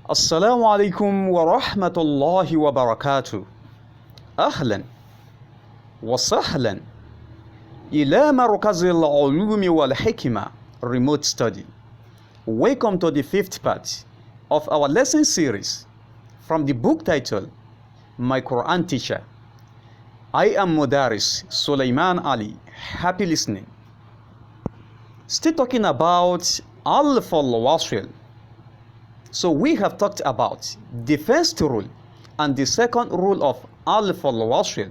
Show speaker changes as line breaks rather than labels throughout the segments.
السلام عليكم ورحمة الله وبركاته. أهلا وسهلا إلى مركز العلوم والحكمة Remote Study. Welcome to the fifth part of our lesson series from the book titled My Quran Teacher. I am Mudaris Sulaiman Ali. Happy listening. Still talking about Al-Wasl. So we have talked about the first rule and the second rule of Al-Wasl.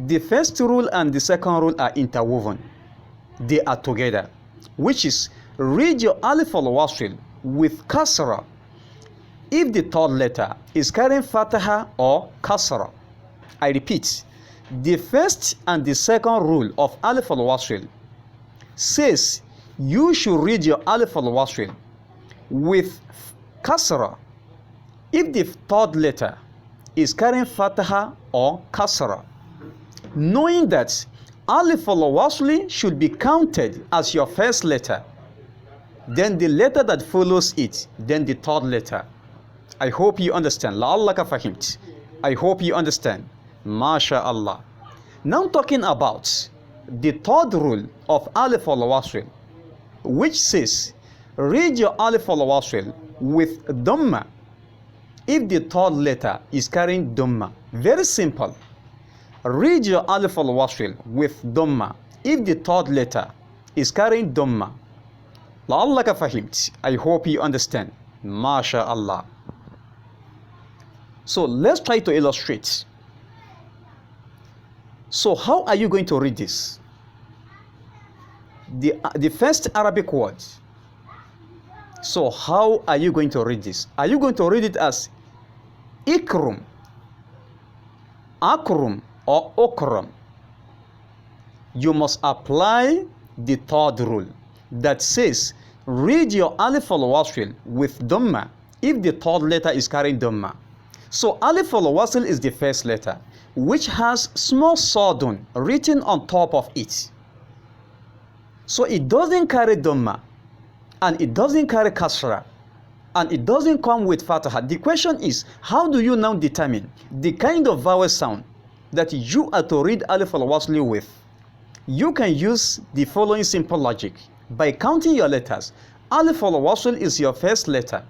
The first rule and the second rule are interwoven. They are together, which is read your Al-Wasl with Kasra if the third letter is carrying Fataha or Kasra. I repeat, the first and the second rule of Al-Wasl says you should read your Al-Wasl with Kasra if the third letter is carrying Fataha or Kasra. Knowing that Al-Wasl should be counted as your first letter, then the letter that follows it, then the third letter. I hope you understand. La'allaka fahimt. I hope you understand. MashaAllah. Now talking about the third rule of Al-Wasl, which says read your Al-Wasl with Dhamma if the third letter is carrying Dhamma. Very simple. Read your Al-Wasl with Dhamma if the third letter is carrying Dhamma. La'allaka fahimt. I hope you understand. MashaAllah. So let's try to illustrate. So how are you going to read this? The first Arabic word. So how are you going to read this? Are you going to read it as Ikrum, Akrum, or Okram? You must apply the third rule that says read your Al-Wasl with Dhamma if the third letter is carrying Dhamma. So Al-Wasl is the first letter, which has small sodun written on top of it. So it doesn't carry Dhamma, and it doesn't carry Kasra, and it doesn't come with Fataha. The question is, how do you now determine the kind of vowel sound that you are to read Al-Wasl with? You can use the following simple logic. By counting your letters, Al-Wasl is your first letter,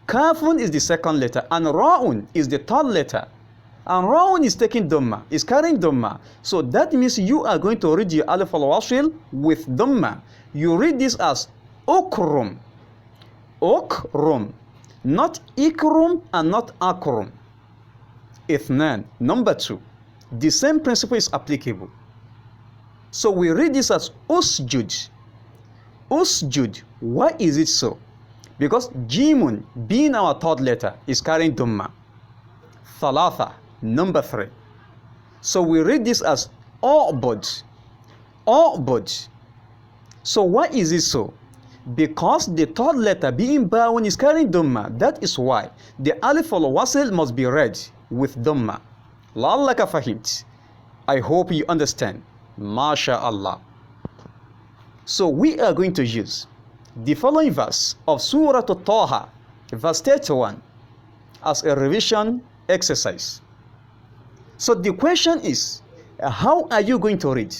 Kafun is the second letter, and Ra'un is the third letter. And Ra'un is taking Dhamma, is carrying Dhamma. So that means you are going to read your Al-Wasl with Dhamma. You read this as Okrum, Okrum, not Ikrum and not Akrum. Ithnan. Number two, the same principle is applicable. So we read this as Usjud, Usjud. Why is it so? Because Jimun, being our third letter, is carrying Dhamma. Thalatha. Number three. So we read this as U'bud, U'bud. So why is it so? Because the third letter, being Ba'un, is carrying Dhamma. That is why the Al-Wasl must be read with Dhamma. La'allaka fahimt. I hope you understand. MashaAllah. So we are going to use the following verse of Surah Taha, verse 31, as a revision exercise. So the question is, how are you going to read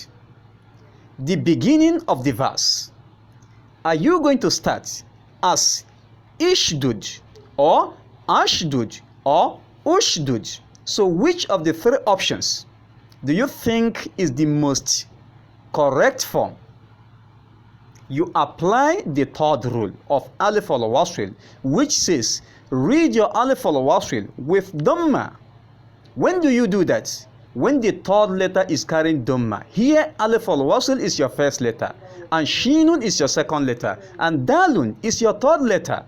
the beginning of the verse? Are you going to start as Ishdud, or Ashdud, or Ushdud? So which of the three options do you think is the most correct form? You apply the third rule of Al-Wasl, which says read your Al-Wasl with Dhamma. When do you do that? When the third letter is carrying Dhamma. Here Al-Wasl is your first letter, and Shinun is your second letter, and Dalun is your third letter.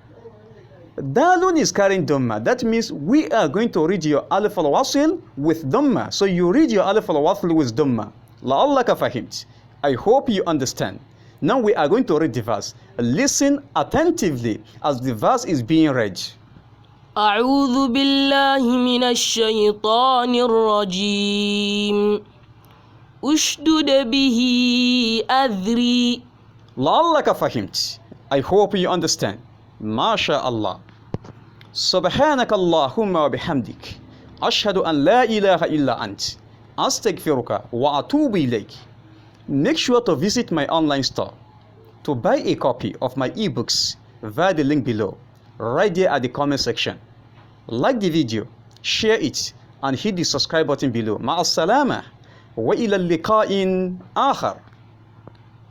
Dalun is carrying Dhamma. That means we are going to read your Al-Wasl with Dhamma. So you read your Al-Wasl with Dhamma. La'allaka fahimt. I hope you understand. Now we are going to read the verse. Listen attentively as the verse is being read.
أعوذ بالله من الشيطان الرجيم أشدد به أذري.
لعلك فهمت. I hope you understand. MashaAllah. سبحانك اللهم وبحمدك أشهد أن لا إله إلا أنت أستغفرك وأتوب إليك. Make sure to visit my online store to buy a copy of my ebooks via the link below, right there at the comment section. Like the video, share it, and hit the subscribe button below. مع السلامة وإلى اللقاء آخر.